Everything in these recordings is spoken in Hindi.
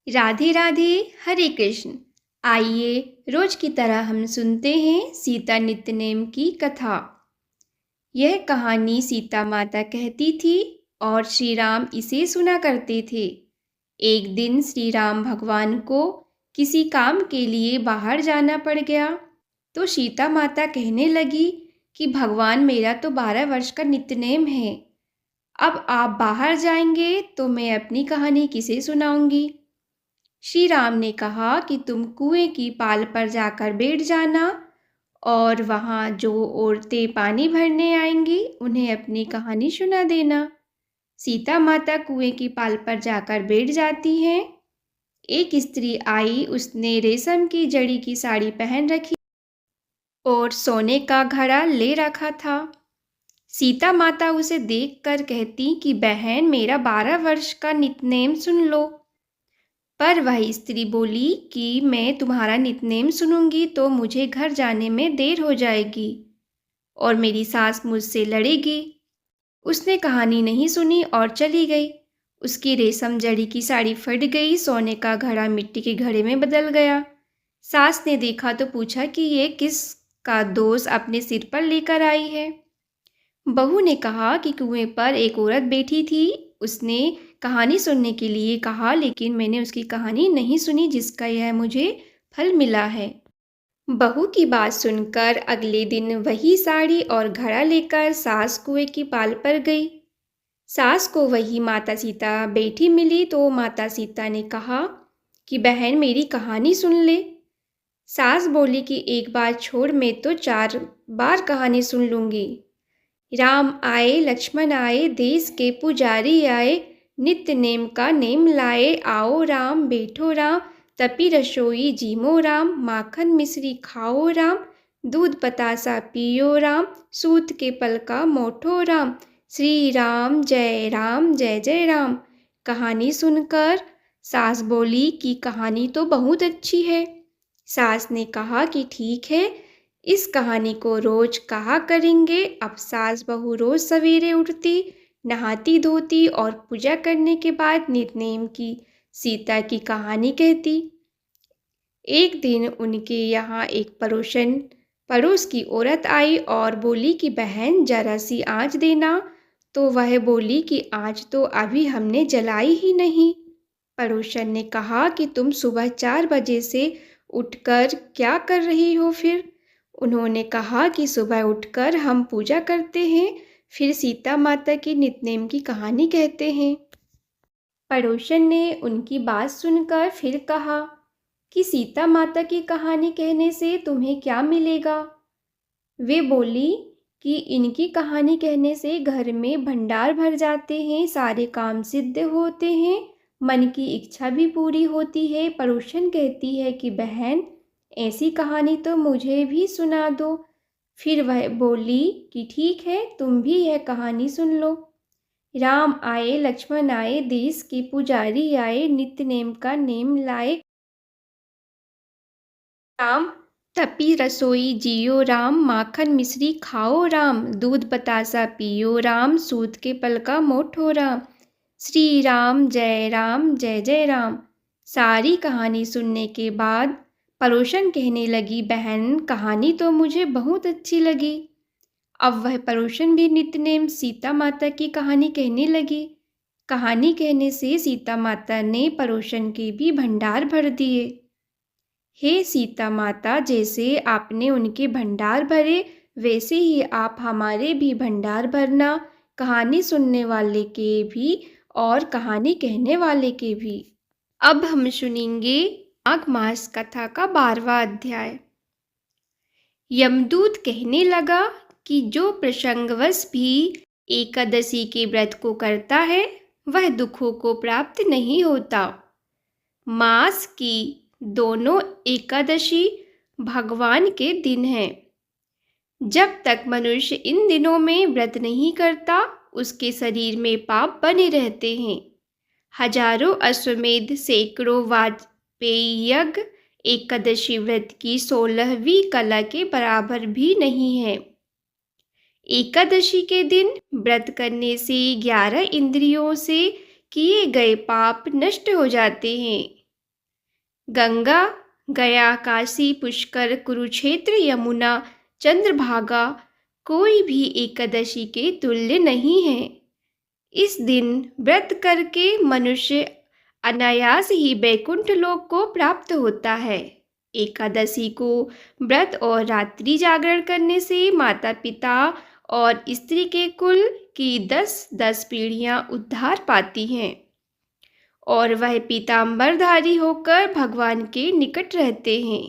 राधे राधे। हरे कृष्ण। आइए रोज की तरह हम सुनते हैं सीता नित्यनेम की कथा। यह कहानी सीता माता कहती थी और श्री राम इसे सुना करते थे। एक दिन श्री राम भगवान को किसी काम के लिए बाहर जाना पड़ गया तो सीता माता कहने लगी कि भगवान मेरा तो 12 वर्ष का नित्यनेम है। अब आप बाहर जाएंगे तो मैं अपनी कहानी किसे सुनाऊंगी। श्री राम ने कहा कि तुम कुएं की पाल पर जाकर बैठ जाना और वहाँ जो औरतें पानी भरने आएंगी उन्हें अपनी कहानी सुना देना। सीता माता कुएं की पाल पर जाकर बैठ जाती हैं। एक स्त्री आई, उसने रेशम की जड़ी की साड़ी पहन रखी और सोने का घड़ा ले रखा था। सीता माता उसे देखकर कहती कि बहन मेरा 12 वर्ष का नितनेम सुन लो। पर वह स्त्री बोली कि मैं तुम्हारा नितनेम सुनूंगी तो मुझे घर जाने में देर हो जाएगी और मेरी सास मुझसे लड़ेगी। उसने कहानी नहीं सुनी और चली गई। उसकी रेशम जड़ी की साड़ी फट गई, सोने का घड़ा मिट्टी के घड़े में बदल गया। सास ने देखा तो पूछा कि ये किस का दोष अपने सिर पर लेकर आई है। बहू ने कहा कि कुएं पर एक औरत बैठी थी, उसने कहानी सुनने के लिए कहा लेकिन मैंने उसकी कहानी नहीं सुनी जिसका यह मुझे फल मिला है। बहू की बात सुनकर अगले दिन वही साड़ी और घड़ा लेकर सास कुएं की पाल पर गई। सास को वही माता सीता बैठी मिली तो माता सीता ने कहा कि बहन मेरी कहानी सुन ले। सास बोली कि एक बार छोड़, मैं तो 4 बार कहानी सुन लूँगी। राम आए लक्ष्मण आए, देश के पुजारी आए, नित्य नेम का नेम लाए। आओ राम बैठो राम, तपी रसोई जीमो राम, माखन मिश्री खाओ राम, दूध बतासा पियो राम, सूत के पल का मोठो राम। श्री राम जय जय राम। कहानी सुनकर सास बोली कि कहानी तो बहुत अच्छी है। सास ने कहा कि ठीक है, इस कहानी को रोज कहा करेंगे। अब सास बहू रोज सवेरे उठती, नहाती धोती और पूजा करने के बाद नितनेम की सीता की कहानी कहती। एक दिन उनके यहाँ एक पड़ोस की औरत आई और बोली कि बहन जरा सी आँच देना। तो वह बोली कि आँच तो अभी हमने जलाई ही नहीं। पड़ोसन ने कहा कि तुम सुबह 4 बजे से उठकर क्या कर रही हो फिर। उन्होंने कहा कि सुबह उठकर हम पूजा करते हैं, फिर सीता माता की नितनेम की कहानी कहते हैं। पड़ोसन ने उनकी बात सुनकर फिर कहा कि सीता माता की कहानी कहने से तुम्हें क्या मिलेगा। वे बोली कि इनकी कहानी कहने से घर में भंडार भर जाते हैं, सारे काम सिद्ध होते हैं, मन की इच्छा भी पूरी होती है। पड़ोसन कहती है कि बहन ऐसी कहानी तो मुझे भी सुना दो। फिर वह बोली कि ठीक है, तुम भी यह कहानी सुन लो। राम आए लक्ष्मण आए, देश के पुजारी आए, नित्य नेम का नेम लाए। राम तपी रसोई जियो राम, माखन मिश्री खाओ राम, दूध बतासा पियो राम, सूत के पल का मोठो राम। श्री राम जय जय राम। सारी कहानी सुनने के बाद पड़ोसन कहने लगी बहन कहानी तो मुझे बहुत अच्छी लगी। अब वह पड़ोसन भी नित्यनेम सीता माता की कहानी कहने लगी। कहानी कहने से सीता माता ने पड़ोसन के भी भंडार भर दिए। हे सीता माता, जैसे आपने उनके भंडार भरे वैसे ही आप हमारे भी भंडार भरना, कहानी सुनने वाले के भी और कहानी कहने वाले के भी। अब हम सुनेंगे माघ मास कथा का 12वां अध्याय। यमदूत कहने लगा कि जो प्रसंगवश भी एकादशी के व्रत को करता है वह दुखों को प्राप्त नहीं होता। मास की दोनों एकादशी भगवान के दिन हैं। जब तक मनुष्य इन दिनों में व्रत नहीं करता उसके शरीर में पाप बने रहते हैं। हजारों अश्वमेध, सैकड़ों वाजपेयी यज्ञ एकादशी व्रत की 16वीं कला के बराबर भी नहीं है। एकादशी के दिन व्रत करने से 11 इंद्रियों से किए गए पाप नष्ट हो जाते हैं। गंगा, गया, काशी, पुष्कर, कुरुक्षेत्र, यमुना, चंद्रभागा कोई भी एकादशी के तुल्य नहीं है। इस दिन व्रत करके मनुष्य अनायास ही वैकुंठ लोक को प्राप्त होता है। एकादशी को व्रत और रात्रि जागरण करने से माता पिता और स्त्री के कुल की 10-10 पीढ़ियां उद्धार पाती हैं और वह पीतांबरधारी होकर भगवान के निकट रहते हैं।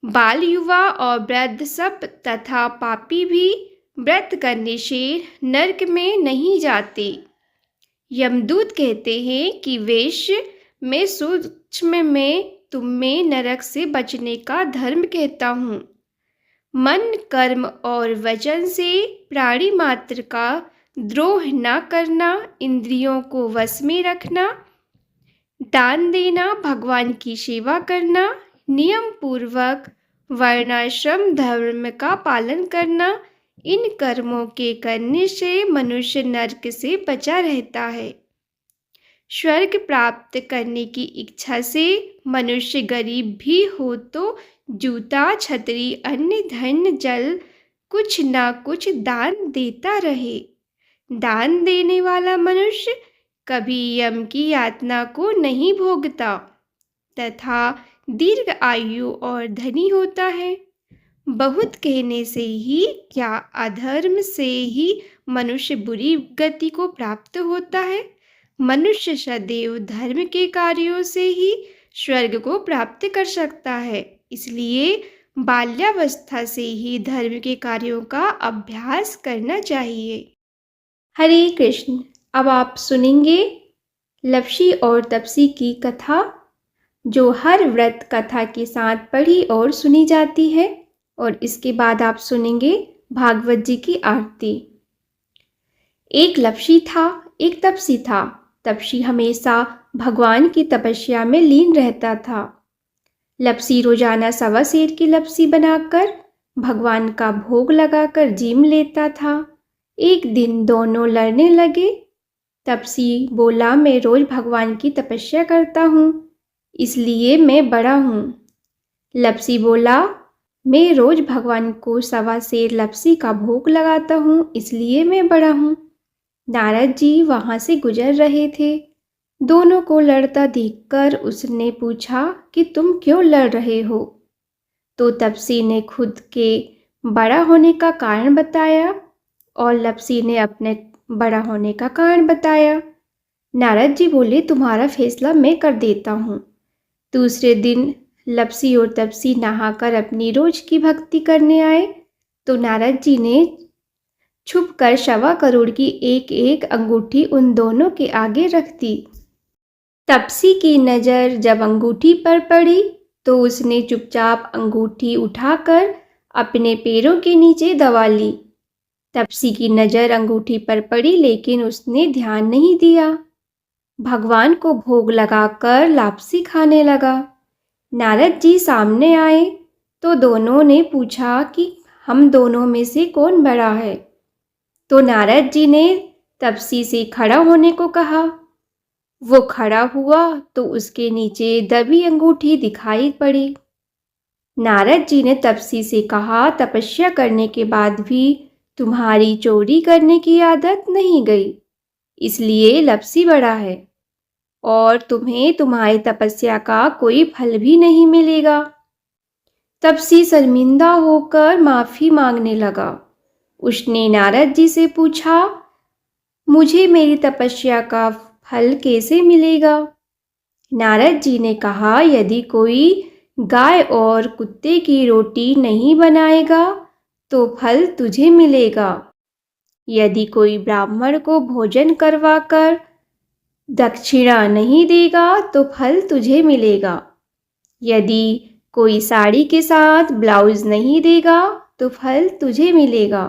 बाल, युवा और वृद्ध सब तथा पापी भी व्रत करने से नरक में नहीं जाते। यमदूत कहते हैं कि वेश्य में सूक्ष्म में तुम में नरक से बचने का धर्म कहता हूँ। मन, कर्म और वचन से प्राणी मात्र का द्रोह न करना, इंद्रियों को वश में रखना, दान देना, भगवान की सेवा करना, नियम पूर्वक वर्णाश्रम धर्म का पालन करना, इन कर्मों के करने से मनुष्य नरक से बचा रहता है। स्वर्ग प्राप्त करने की इच्छा से मनुष्य गरीब भी हो तो जूता, छतरी, अन्न, धन, जल कुछ न कुछ दान देता रहे। दान देने वाला मनुष्य कभी यम की यातना को नहीं भोगता तथा दीर्घ आयु और धनी होता है। बहुत कहने से ही क्या अधर्म से ही मनुष्य बुरी गति को प्राप्त होता है। मनुष्य सदैव धर्म के कार्यों से ही स्वर्ग को प्राप्त कर सकता है। इसलिए बाल्यावस्था से ही धर्म के कार्यों का अभ्यास करना चाहिए। हरे कृष्ण। अब आप सुनेंगे लप्सी और तपसी की कथा, जो हर व्रत कथा के साथ पढ़ी और सुनी जाती है। और इसके बाद आप सुनेंगे भागवत जी की आरती। एक लप्सी था, एक तपसी था। तपसी हमेशा भगवान की तपस्या में लीन रहता था। लप्सी रोजाना 1.25 सेर की लप्सी बनाकर भगवान का भोग लगाकर जीम लेता था। एक दिन दोनों लड़ने लगे। तपसी बोला, मैं रोज भगवान की तपस्या करता हूँ, इसलिए मैं बड़ा हूँ। लप्सी बोला, मैं रोज भगवान को 1.25 सेर लप्सी का भोग लगाता हूँ, इसलिए मैं बड़ा हूँ। नारद जी वहाँ से गुजर रहे थे। दोनों को लड़ता देखकर उसने पूछा कि तुम क्यों लड़ रहे हो? तो तपसी ने खुद के बड़ा होने का कारण बताया और लप्सी ने अपने बड़ा होने का कारण बताया। नारद जी बोले, तुम्हारा फैसला मैं कर देता हूँ। दूसरे दिन लप्सी और तपसी नहाकर अपनी रोज की भक्ति करने आए तो नारद जी ने छुपकर 1.25 करोड़ की एक एक अंगूठी उन दोनों के आगे रख दी। तपसी की नज़र जब अंगूठी पर पड़ी तो उसने चुपचाप अंगूठी उठाकर अपने पैरों के नीचे दबा ली। तपसी की नज़र अंगूठी पर पड़ी लेकिन उसने ध्यान नहीं दिया। भगवान को भोग लगाकर लापसी खाने लगा। नारद जी सामने आए तो दोनों ने पूछा कि हम दोनों में से कौन बड़ा है? तो नारद जी ने तपसी से खड़ा होने को कहा। वो खड़ा हुआ तो उसके नीचे दबी अंगूठी दिखाई पड़ी। नारद जी ने तपसी से कहा, तपस्या करने के बाद भी तुम्हारी चोरी करने की आदत नहीं गई, इसलिए लप्सी बड़ा है और तुम्हें तुम्हारी तपस्या का कोई फल भी नहीं मिलेगा। तपसी शर्मिंदा होकर माफ़ी मांगने लगा। उसने नारद जी से पूछा, मुझे मेरी तपस्या का फल कैसे मिलेगा? नारद जी ने कहा, यदि कोई गाय और कुत्ते की रोटी नहीं बनाएगा तो फल तुझे मिलेगा। यदि कोई ब्राह्मण को भोजन करवाकर दक्षिणा नहीं देगा तो फल तुझे मिलेगा। यदि कोई साड़ी के साथ ब्लाउज नहीं देगा तो फल तुझे मिलेगा।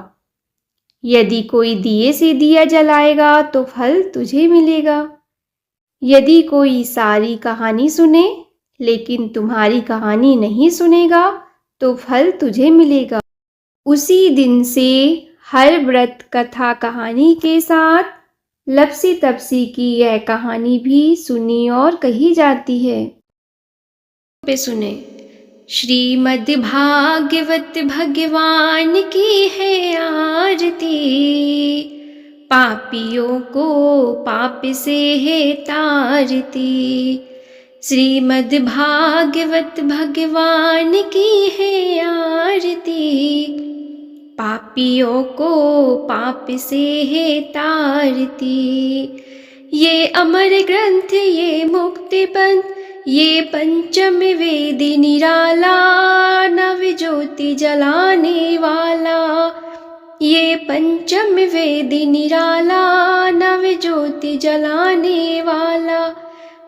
यदि कोई दिए से दिया जलाएगा तो फल तुझे मिलेगा। यदि कोई सारी कहानी सुने लेकिन तुम्हारी कहानी नहीं सुनेगा तो फल तुझे मिलेगा। उसी दिन से हर व्रत कथा कहानी के साथ लप्सी तपसी की यह कहानी भी सुनी और कही जाती है। पे सुने। श्रीमद् भागवत भगवान की है आरती, पापियों को पाप से है तारती। श्रीमद् भागवत भगवान की है आरती, पापियों को पाप से है तारती। ये अमर ग्रंथ ये मुक्ति पंथ, ये पंचम वेद निराला, नव ज्योति जलाने वाला। ये पंचम वेद निराला, नव ज्योति जलाने वाला।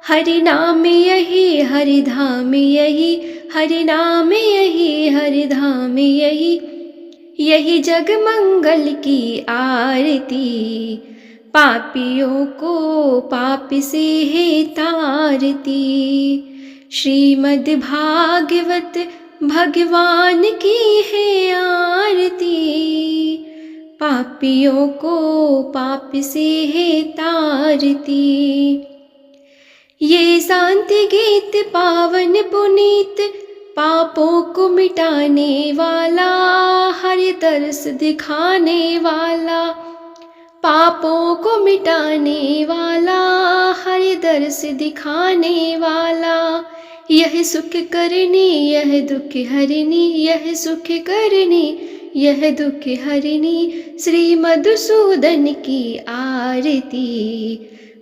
हरि नाम यही हरि धाम यही, हरि नाम यही हरि धाम यही, यही जग मंगल की आरती। पापियों को पाप से है तारती। श्रीमद् भागवत भगवान की है आरती, पापियों को पाप से है तारती। ये शांति गीत पावन पुनीत, पापों को मिटाने वाला, हरि तरस दिखाने वाला। पापों को मिटाने वाला, हरि दर्श दिखाने वाला। यह सुख करनी यह दुख हरिणी, यह सुख करनी यह दुख हरिणी। श्री मधुसूदन की आरती,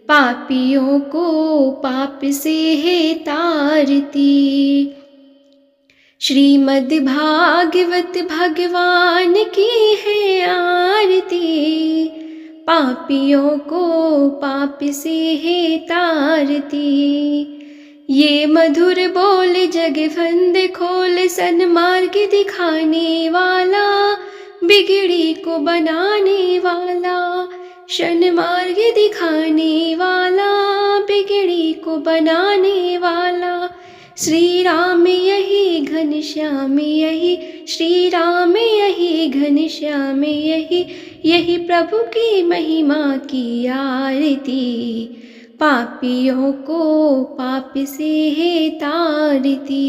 पापियों को पाप से है तारती। श्रीमद् भागवत भगवान की है आरती, पापियों को पाप से है तारती। ये मधुर बोल जग फंद खोल, सन्मार्ग दिखाने वाला, बिगड़ी को बनाने वाला। सन्मार्ग दिखाने वाला, बिगड़ी को बनाने वाला। श्री राम यही घनश्याम यही, श्री राम यही घनश्याम यही, यही प्रभु की महिमा की आरती। पापियों को पाप से है तारती।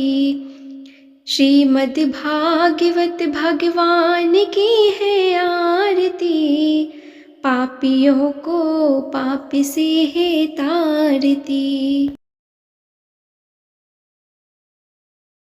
श्रीमद् भागवत भगवान की है आरती, पापियों को पाप से है तारती।